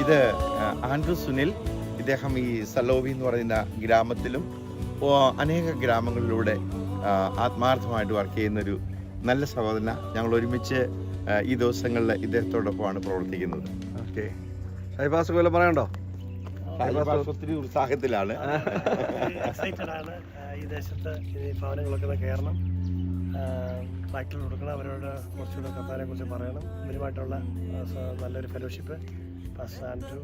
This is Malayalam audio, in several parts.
ഇത് ആൻഡ്രൂ സുനിൽ. ഇദ്ദേഹം ഈ സലോവി എന്ന് പറയുന്ന ഗ്രാമത്തിലും അനേക ഗ്രാമങ്ങളിലൂടെ ആത്മാർത്ഥമായിട്ട് വർക്ക് ചെയ്യുന്നൊരു നല്ല സഹോദരന. ഞങ്ങൾ ഒരുമിച്ച് ഈ ദിവസങ്ങളിൽ ഇദ്ദേഹത്തോടൊപ്പമാണ് പ്രവർത്തിക്കുന്നത്. ഓക്കെ, ഷൈബാസ് പോലെ പറയണ്ടോ? ഒത്തിരി ഉത്സാഹത്തിലാണ്, എക്സൈറ്റഡ് ആണ്. ഈ ദേശത്ത് ഈ ഭവനങ്ങളൊക്കെ കയറണം, ബാക്കിൽ കൊടുക്കണം, അവരോട് കുറച്ചുകൂടെ കർത്താവിനെ കുറിച്ച് പറയണം. ഇവരുമായിട്ടുള്ള നല്ലൊരു ഫെലോഷിപ്പ്. പാസ്റ്റർ ആൻഡ്രൂ,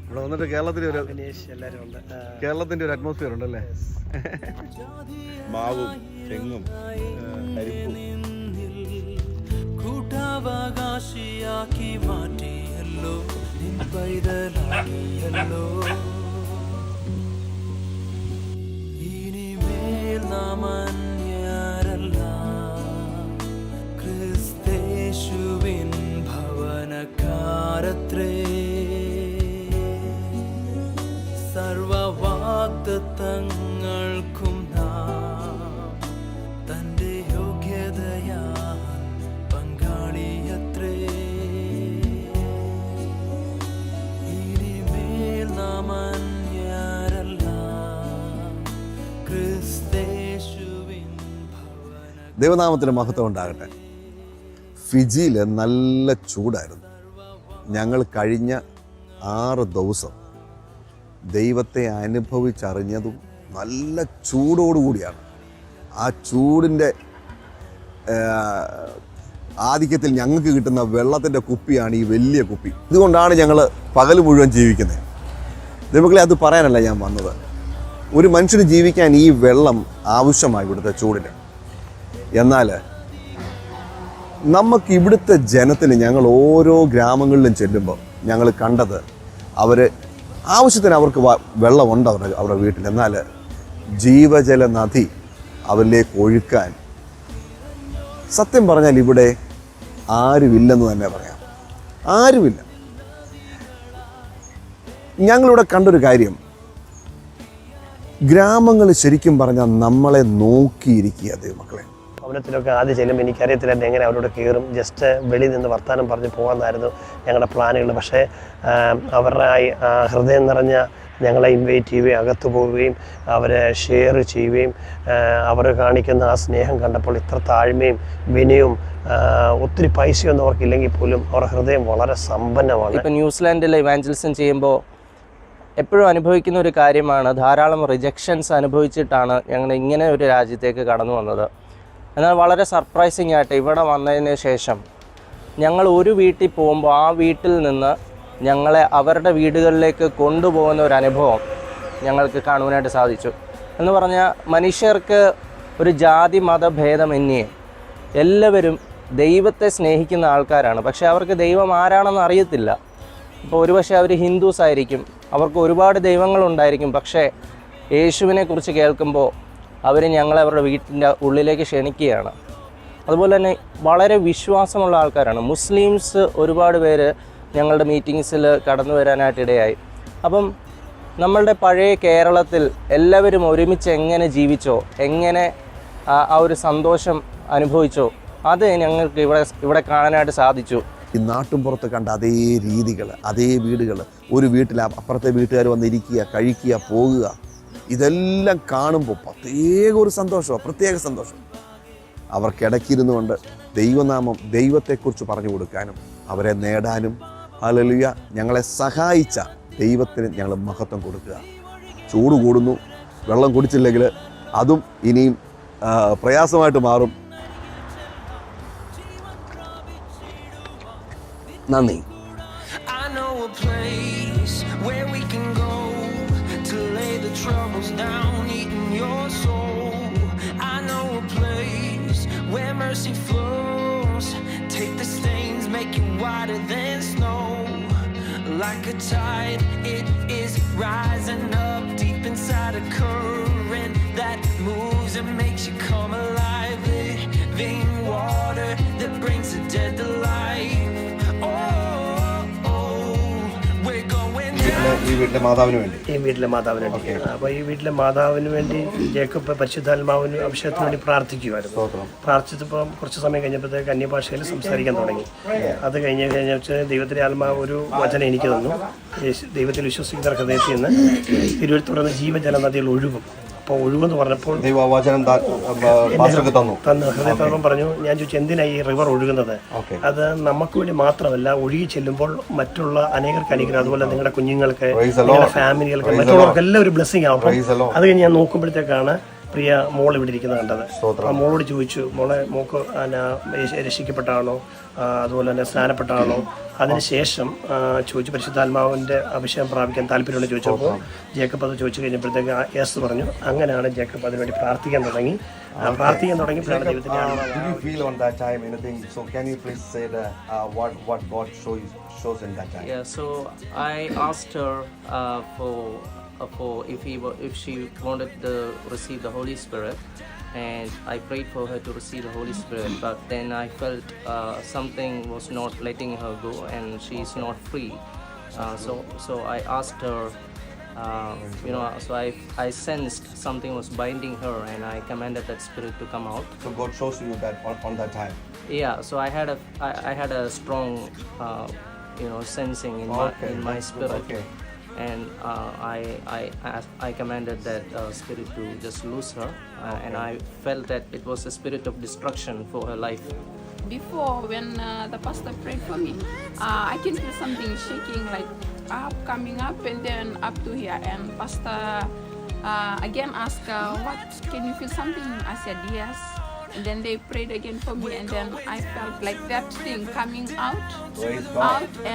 ഇവിടെ വന്നിട്ട് കേരളത്തിൻ്റെ ഒരു ദിനേശ് എല്ലാവരും ഉണ്ട്. കേരളത്തിൻ്റെ ഒരു അറ്റ്മോസ്ഫിയർ ഉണ്ടല്ലേ? മാവും തെങ്ങും കരിപ്പും. കൂട്ടാവകാശിയാക്കി മാറ്റിയല്ലോ, പൈതലാക്കിയല്ലോ. ഇനിമേൽ നാം അന്യരല്ല, ക്രിസ്തേശുവിൻ ഭവനക്കാരത്രേ. സർവവാഗ്ദത്തങ്ങൾക്കും നാം തന്റെ യോഗ്യതയാ പങ്കാളിയത്രേ. ഇനിമേൽ നാം അന്യരല്ല, ക്രിസ്തേശുവിൻ ഭവന. ദൈവനാമത്തിന് മഹത്വം ഉണ്ടാകട്ടെ. ഫിജിയിൽ നല്ല ചൂടായിരുന്നു. ഞങ്ങൾ കഴിഞ്ഞ 6 ദിവസം ദൈവത്തെ അനുഭവിച്ചറിഞ്ഞതും നല്ല ചൂടോടുകൂടിയാണ്. ആ ചൂടിൻ്റെ ആധിക്യത്തിൽ ഞങ്ങൾക്ക് കിട്ടുന്ന വെള്ളത്തിൻ്റെ കുപ്പിയാണ് ഈ വലിയ കുപ്പി. ഇതുകൊണ്ടാണ് ഞങ്ങൾ പകൽ മുഴുവൻ ജീവിക്കുന്നത്. ദൈവങ്ങളെ, അത് പറയാനല്ല ഞാൻ വന്നത്. ഒരു മനുഷ്യന് ജീവിക്കാൻ ഈ വെള്ളം ആവശ്യമായി ഇവിടുത്തെ ചൂടിന്. എന്നാൽ നമുക്ക് ഇവിടുത്തെ ജനത്തിന് ഞങ്ങൾ ഓരോ ഗ്രാമങ്ങളിലും ചെല്ലുമ്പോൾ ഞങ്ങൾ കണ്ടത് അവർ ആവശ്യത്തിന് അവർക്ക് വെള്ളമുണ്ട് അവരുടെ വീട്ടിൽ. എന്നാൽ ജീവജല നദി അവരിലേക്ക് ഒഴുക്കാൻ സത്യം പറഞ്ഞാൽ ഇവിടെ ആരുമില്ലെന്ന് തന്നെ പറയാം. ആരുമില്ല. ഞങ്ങളിവിടെ കണ്ടൊരു കാര്യം, ഗ്രാമങ്ങൾ ശരിക്കും പറഞ്ഞാൽ നമ്മളെ നോക്കിയിരിക്കുക. ദൈവമക്കളെ, ഭവനത്തിലൊക്കെ ആദ്യം ചെല്ലുമ്പോൾ എനിക്കറിയത്തില്ലായിരുന്നു എങ്ങനെ അവരോട് കയറും. ജസ്റ്റ് വെളിയിൽ നിന്ന് വർത്തമാനം പറഞ്ഞ് പോകാമെന്നായിരുന്നു ഞങ്ങളുടെ പ്ലാനുകൾ. പക്ഷേ അവരുടെ ഹൃദയം നിറഞ്ഞ ഞങ്ങളെ ഇൻവൈറ്റ് ചെയ്യുകയും അകത്ത് പോവുകയും അവരെ ഷെയർ ചെയ്യുകയും അവർ കാണിക്കുന്ന ആ സ്നേഹം കണ്ടപ്പോൾ ഇത്ര താഴ്മയും വിനയവും ഒത്തിരി പൈസയൊന്നും അവർക്കില്ലെങ്കിൽ പോലും അവരുടെ ഹൃദയം വളരെ സമ്പന്നമാണ്. ഇപ്പം ന്യൂസിലാൻഡിൽ ഇവാഞ്ചലിസം ചെയ്യുമ്പോൾ എപ്പോഴും അനുഭവിക്കുന്ന ഒരു കാര്യമാണ്, ധാരാളം റിജക്ഷൻസ് അനുഭവിച്ചിട്ടാണ് ഞങ്ങൾ ഇങ്ങനെ ഒരു രാജ്യത്തേക്ക് കടന്നു വന്നത്. എന്നാൽ വളരെ സർപ്രൈസിങ് ആയിട്ട് ഇവിടെ വന്നതിന് ശേഷം ഞങ്ങൾ ഒരു വീട്ടിൽ പോകുമ്പോൾ ആ വീട്ടിൽ നിന്ന് ഞങ്ങളെ അവരുടെ വീടുകളിലേക്ക് കൊണ്ടുപോകുന്ന ഒരു അനുഭവം ഞങ്ങൾക്ക് കാണുവാനായിട്ട് സാധിച്ചു. എന്ന് പറഞ്ഞാൽ മനുഷ്യർക്ക് ഒരു ജാതി മതഭേദമന്യേ എല്ലാവരും ദൈവത്തെ സ്നേഹിക്കുന്ന ആൾക്കാരാണ്. പക്ഷേ അവർക്ക് ദൈവം ആരാണെന്ന് അറിയത്തില്ല. ഇപ്പോൾ ഒരുപക്ഷെ അവർ ഹിന്ദുസ് ആയിരിക്കും, അവർക്ക് ഒരുപാട് ദൈവങ്ങളുണ്ടായിരിക്കും. പക്ഷേ യേശുവിനെ കുറിച്ച് കേൾക്കുമ്പോൾ അവർ ഞങ്ങളെ അവരുടെ വീട്ടിൻ്റെ ഉള്ളിലേക്ക് ക്ഷണിക്കുകയാണ്. അതുപോലെ തന്നെ വളരെ വിശ്വാസമുള്ള ആൾക്കാരാണ്. മുസ്ലിംസ് ഒരുപാട് പേര് ഞങ്ങളുടെ മീറ്റിങ്സിൽ കടന്നു വരാനായിട്ടിടയായി. അപ്പം നമ്മളുടെ പഴയ കേരളത്തിൽ എല്ലാവരും ഒരുമിച്ച് എങ്ങനെ ജീവിച്ചോ, എങ്ങനെ ആ ഒരു സന്തോഷം അനുഭവിച്ചോ, അത് ഞങ്ങൾക്ക് ഇവിടെ കാണാനായിട്ട് സാധിച്ചു. ഈ നാട്ടും പുറത്ത് കണ്ട അതേ രീതികൾ, അതേ വീടുകൾ, ഒരു വീട്ടിൽ അപ്പുറത്തെ വീട്ടുകാർ വന്നിരിക്കുക, കഴിക്കുക, പോകുക, ഇതെല്ലാം കാണുമ്പോൾ പ്രത്യേക ഒരു സന്തോഷമാണ്, പ്രത്യേക സന്തോഷം. അവർക്കിടയ്ക്കിരുന്നു കൊണ്ട് ദൈവനാമം, ദൈവത്തെക്കുറിച്ച് പറഞ്ഞു കൊടുക്കാനും അവരെ നേടാനും ഹല്ലേലൂയ ഞങ്ങളെ സഹായിച്ച ദൈവത്തിന് ഞങ്ങൾ മഹത്വം കൊടുക്കുക. ചൂട് കൂടുന്നു, വെള്ളം കുടിച്ചില്ലെങ്കിൽ അതും ഇനിയും പ്രയാസമായിട്ട് മാറും. നന്ദി. Troubles down, eating your soul. I know a place where mercy flows. Take the stains, make it whiter than snow. Like a tide, it is rising up deep inside a current that moves and makes you come alive. Living water that brings the dead to life. Oh, oh, we're going down. ഈ വീട്ടിലെ മാതാവിന് വേണ്ടി. ഈ വീട്ടിലെ മാതാവിന് വേണ്ടി. അപ്പോൾ ഈ വീട്ടിലെ മാതാവിന് വേണ്ടി ജേക്കബ് പരിശുദ്ധാത്മാവിന് അഭിഷേകത്തിന് വേണ്ടി പ്രാർത്ഥിക്കുമായിരുന്നു. പ്രാർത്ഥിച്ചപ്പോൾ കുറച്ച് സമയം കഴിഞ്ഞപ്പോഴത്തേക്ക് അന്യഭാഷയിൽ സംസാരിക്കാൻ തുടങ്ങി. അത് കഴിഞ്ഞ ദൈവത്തിൻ്റെ ആത്മാവ് ഒരു വചനം എനിക്ക് തന്നു. ദൈവത്തിൽ വിശ്വസിക്കുന്ന ഹൃദയത്തിൽ നിന്ന് തിരുവനന്തപുരം ജീവജല നദികൾ ഒഴുകും. അപ്പോൾ ഒഴുകുമെന്ന് പറഞ്ഞപ്പോൾ തന്നു. ഹൃദയത്തോളം പറഞ്ഞു. ഞാൻ ചോദിച്ചു എന്തിനാണ് ഈ റിവർ ഒഴുകുന്നത്? അത് നമുക്ക് വേണ്ടി മാത്രമല്ല, ഒഴുകി ചെല്ലുമ്പോൾ മറ്റുള്ള അനേകർക്ക് അനുഗ്രഹം, അതുപോലെ നിങ്ങളുടെ കുഞ്ഞുങ്ങൾക്ക്, നിങ്ങളുടെ ഫാമിലികൾക്ക്, മറ്റുള്ളവർക്കെല്ലാം ഒരു ബ്ലെസ്സിങ് ആവും. അത് കഴിഞ്ഞ് ഞാൻ നോക്കുമ്പോഴത്തേക്കാണ് പ്രിയ മോൾ ഇവിടെ ഇരിക്കുന്നത് കണ്ടത്. ആ മോളോട് ചോദിച്ചു, മോക്ക് രക്ഷിക്കപ്പെട്ടാണോ, അതുപോലെ തന്നെ സ്നാനപ്പെട്ടാണോ? അതിനുശേഷം ചോദിച്ചു പരിശുദ്ധാത്മാവിൻ്റെ അഭിഷേകം പ്രാപിക്കാൻ താല്പര്യമുള്ള ചോദിച്ചപ്പോൾ ജേക്കബ് അത് ചോദിച്ചു കഴിഞ്ഞപ്പോഴത്തേക്ക് യെസ് പറഞ്ഞു. അങ്ങനെയാണ് ജേക്കബ് അതിനുവേണ്ടി പ്രാർത്ഥിക്കാൻ തുടങ്ങി. പ്രാർത്ഥിക്കാൻ Yeah, so I asked her for if she wanted to receive the Holy Spirit, and I prayed for her to receive the Holy Spirit, but then I felt something was not letting her go and she is not free. So I asked her, so I sensed something was binding her, and I commanded that spirit to come out. So God shows you that on that time. Yeah, so I had a strong sensing in my spirit. Okay. And I commanded that spirit to just loose her, and I felt that it was a spirit of destruction for her life. Before, when the pastor prayed for me, I can feel something shaking, like coming up and then up to here. And pastor again asked, "What? Can you feel something?" I said yes. And then they prayed again for me, and then I felt like that thing coming out,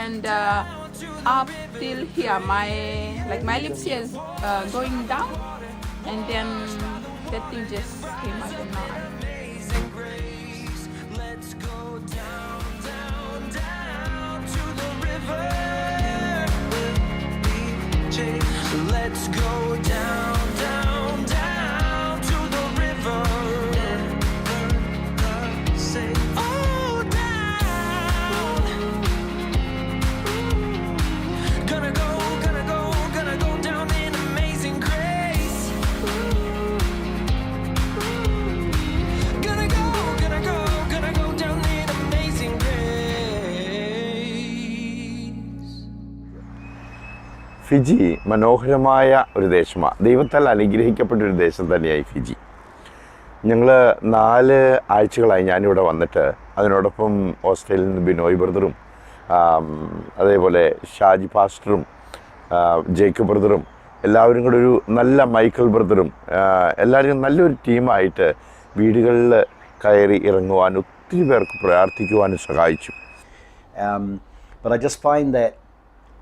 and up till here. My lips here is going down, and then that thing just came out, and now Amazing grace, let's go down, down, down to the river. Let's go down, down, down to the river. Say, oh, down. Gonna go down in amazing grace. Gonna go down in amazing grace. Fiji മനോഹരമായ ഒരു ദേശമാണ്. ദൈവത്താൽ അനുഗ്രഹിക്കപ്പെട്ടൊരു ദേശം തന്നെയായി ഫിജി. ഞങ്ങൾ 4 ആഴ്ചകളായി ഞാനിവിടെ വന്നിട്ട്. അതിനോടൊപ്പം ഓസ്ട്രേലിയയിൽ നിന്ന് ബിനോയ് ബ്രദറും അതേപോലെ ഷാജി പാസ്റ്ററും ജേക്കബ് ബ്രദറും എല്ലാവരും കൂടെ ഒരു നല്ല മൈക്കിൾ ബ്രദറും എല്ലാവരും നല്ലൊരു ടീമായിട്ട് വീടുകളിൽ കയറി ഇറങ്ങുവാൻ ഒത്തിരി പേർക്ക് പ്രാർത്ഥിക്കുവാനും സഹായിച്ചു. But I just find that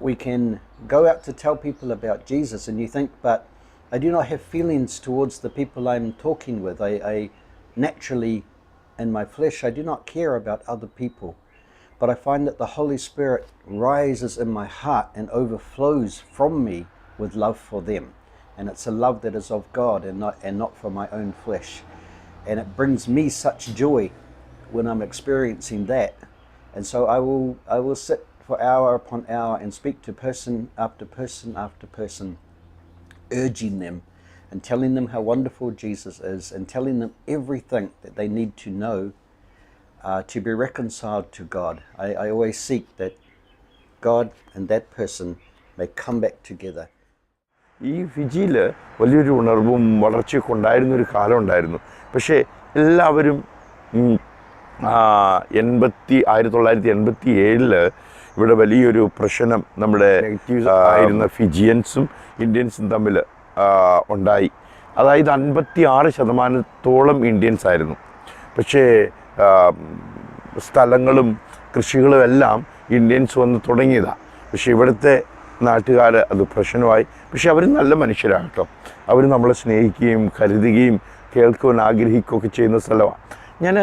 we can go out to tell people about Jesus, and you think, but I do not have feelings towards the people I'm talking with. I naturally, in my flesh, I do not care about other people. But I find that the Holy Spirit rises in my heart and overflows from me with love for them. And it's a love that is of God and not for my own flesh. And it brings me such joy when I'm experiencing that. And so I will sit for hour upon hour and speak to person after person after person, urging them and telling them how wonderful Jesus is, and telling them everything that they need to know to be reconciled to God. I always seek that God and that person may come back together. ഈ ഫിജിയിൽ വലിയൊരു ഉണർവും വളർച്ചയൊക്കെ ഉണ്ടായിരുന്നൊരു കാലം ഉണ്ടായിരുന്നു. പക്ഷേ എല്ലാവരും 1987 ഇവിടെ വലിയൊരു പ്രശ്നം നമ്മുടെ ആയിരുന്ന ഫിജിയൻസും ഇന്ത്യൻസും തമ്മിൽ ഉണ്ടായി. അതായത് 56% ഇന്ത്യൻസ് ആയിരുന്നു. പക്ഷേ സ്ഥലങ്ങളും കൃഷികളും എല്ലാം ഇന്ത്യൻസ് വന്ന് തുടങ്ങിയതാണ്. പക്ഷേ ഇവിടുത്തെ നാട്ടുകാർ അത് പ്രശ്നമായി. പക്ഷെ അവർ നല്ല മനുഷ്യരാണ് കേട്ടോ. അവർ നമ്മളെ സ്നേഹിക്കുകയും കരുതുകയും കേൾക്കുവാൻ ആഗ്രഹിക്കുകയൊക്കെ ചെയ്യുന്ന സ്ഥലമാണ്. ഞാൻ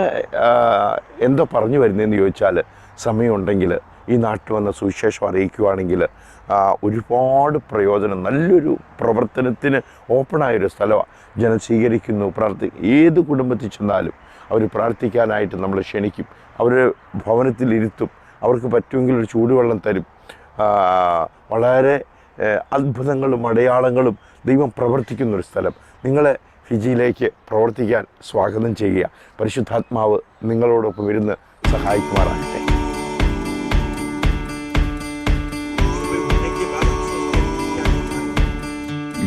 എന്തോ പറഞ്ഞു വരുന്നതെന്ന് ചോദിച്ചാൽ, സമയമുണ്ടെങ്കിൽ ഈ നാട്ടിൽ വന്ന സുവിശേഷം അറിയിക്കുകയാണെങ്കിൽ ഒരുപാട് പ്രയോജനം, നല്ലൊരു പ്രവർത്തനത്തിന് ഓപ്പണായൊരു സ്ഥലമാണ്. ജനം സ്വീകരിക്കുന്നു, ഏത് കുടുംബത്തിൽ ചെന്നാലും അവർ പ്രാർത്ഥിക്കാനായിട്ട് നമ്മൾ ക്ഷണിക്കും. അവർ ഭവനത്തിലിരുത്തും, അവർക്ക് പറ്റുമെങ്കിൽ ഒരു ചൂടുവെള്ളം തരും. വളരെ അത്ഭുതങ്ങളും അടയാളങ്ങളും ദൈവം പ്രവർത്തിക്കുന്നൊരു സ്ഥലം. നിങ്ങളെ ഫിജിയിലേക്ക് പ്രവർത്തിക്കാൻ സ്വാഗതം ചെയ്യുക. പരിശുദ്ധാത്മാവ് നിങ്ങളോടൊപ്പം ഇരുന്ന് സഹായിക്കുമാറാകട്ടെ.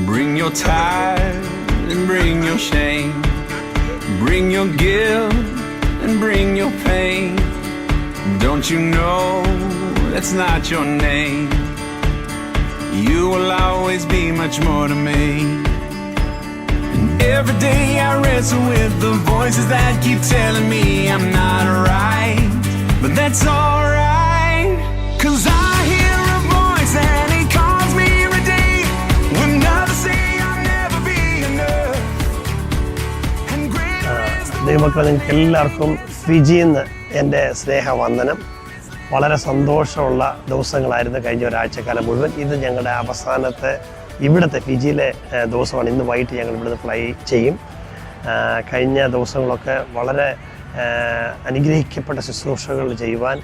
Bring your tithe and bring your shame. Bring your guilt and bring your pain. Don't you know that's not your name? You will always be much more to me. And every day I wrestle with the voices that keep telling me I'm not right. But that's alright, 'cause I hear a voice and he calls me redeemed. When others say I'll never be enough. And greater is the ദൈവമക്കളെ, നിങ്ങൾക്ക് എല്ലാവർക്കും ഫിജിയിൽ നിന്ന് എൻ്റെ സ്നേഹവന്ദനം. വളരെ സന്തോഷമുള്ള ദിവസങ്ങളായിരുന്നു കഴിഞ്ഞ ഒരാഴ്ചക്കാലം മുഴുവൻ. ഇത് ഞങ്ങളുടെ അവസാനത്തെ ഇവിടുത്തെ ഫിജിയിലെ ദിവസമാണ്. ഇന്ന് വൈകിട്ട് ഞങ്ങൾ ഇവിടുന്ന് ഫ്ലൈ ചെയ്യും. കഴിഞ്ഞ ദിവസങ്ങളൊക്കെ വളരെ അനുഗ്രഹിക്കപ്പെട്ട ശുശ്രൂഷകൾ ചെയ്യുവാൻ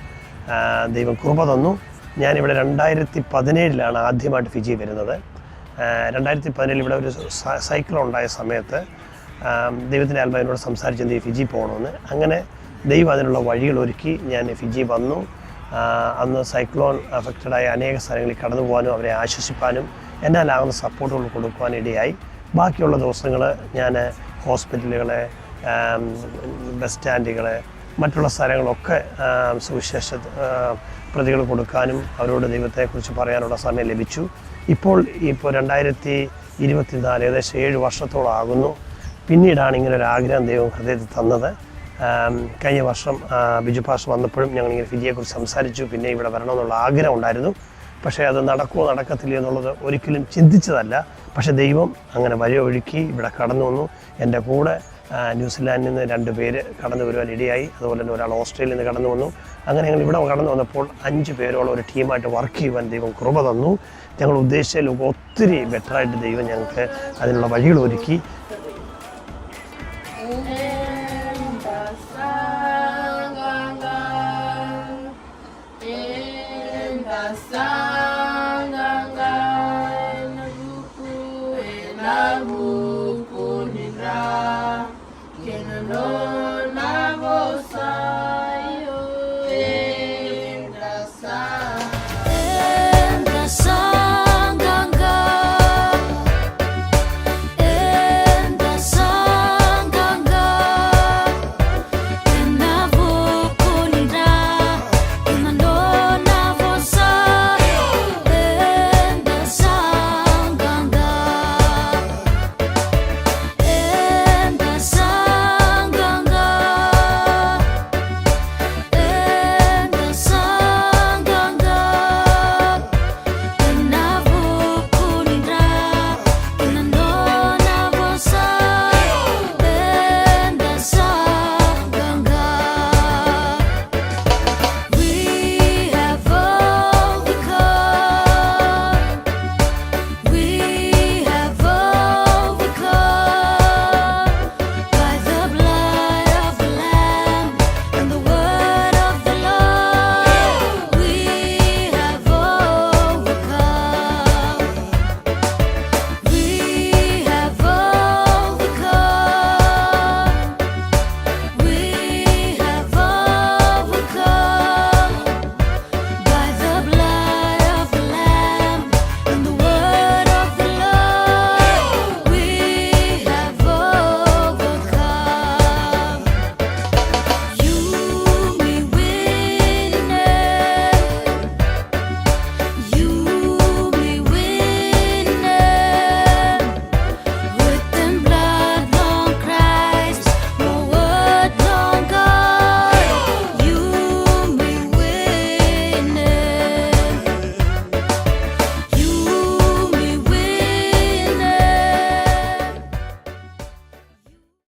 ദൈവം കൃപ തന്നു. ഞാനിവിടെ 2017 ആദ്യമായിട്ട് ഫിജി വരുന്നത്. 2017 ഇവിടെ ഒരു സൈക്ലോൺ ഉണ്ടായ സമയത്ത് ദൈവത്തിൻ്റെ ആത്മാവിനോട് സംസാരിച്ചത് ഫിജി പോകണമെന്ന്. അങ്ങനെ ദൈവം അതിനുള്ള വഴികൾ ഒരുക്കി ഞാൻ ഫിജി വന്നു. അന്ന് സൈക്ലോൺ അഫക്റ്റഡായ അനേക സ്ഥലങ്ങളിൽ കടന്നു പോകാനും അവരെ ആശ്വസിപ്പാനും എന്നാലാകുന്ന സപ്പോർട്ടുകൾ കൊടുക്കുവാനും ഇടയായി. ബാക്കിയുള്ള ദിവസങ്ങൾ ഞാൻ ഹോസ്പിറ്റലുകളെ, ബസ് സ്റ്റാൻഡുകളെ, മറ്റുള്ള സ്ഥലങ്ങളൊക്കെ സുവിശേഷ പ്രതികൾ കൊടുക്കാനും അവരോട് ദൈവത്തെക്കുറിച്ച് പറയാനുള്ള സമയം ലഭിച്ചു. ഇപ്പോൾ 2024 ഏകദേശം 7 വർഷത്തോളം ആകുന്നു. പിന്നീടാണ് ഇങ്ങനെ ഒരു ആഗ്രഹം ദൈവം ഹൃദയത്തിൽ തന്നത്. കഴിഞ്ഞ വർഷം ബിജു പാസ്റ്റർ വന്നപ്പോഴും ഞങ്ങളിങ്ങനെ ഫിജിയെക്കുറിച്ച് സംസാരിച്ചു. പിന്നെ ഇവിടെ വരണമെന്നുള്ള ആഗ്രഹം ഉണ്ടായിരുന്നു. പക്ഷേ അത് നടക്കുമോ നടക്കത്തില്ല എന്നുള്ളത് ഒരിക്കലും ചിന്തിച്ചതല്ല. പക്ഷേ ദൈവം അങ്ങനെ വഴിയൊഴുക്കി ഇവിടെ കടന്നു വന്നു. എൻ്റെ കൂടെ ന്യൂസിലാൻഡിൽ നിന്ന് 2 പേര് കടന്നു വരുവാൻ ഇടയായി. അതുപോലെ തന്നെ ഒരാൾ ഓസ്ട്രേലിയയിൽ നിന്ന് കടന്നു വന്നു. അങ്ങനെ ഞങ്ങൾ ഇവിടെ കടന്നു വന്നപ്പോൾ 5 പേരോളം ഒരു ടീമായിട്ട് വർക്ക് ചെയ്യുവാൻ ദൈവം കൃപ തന്നു. ഞങ്ങൾ ഉദ്ദേശിച്ചതിലും ഒത്തിരി ബെറ്ററായിട്ട് ദൈവം ഞങ്ങൾക്ക് അതിനുള്ള വഴികൾ ഒരുക്കി.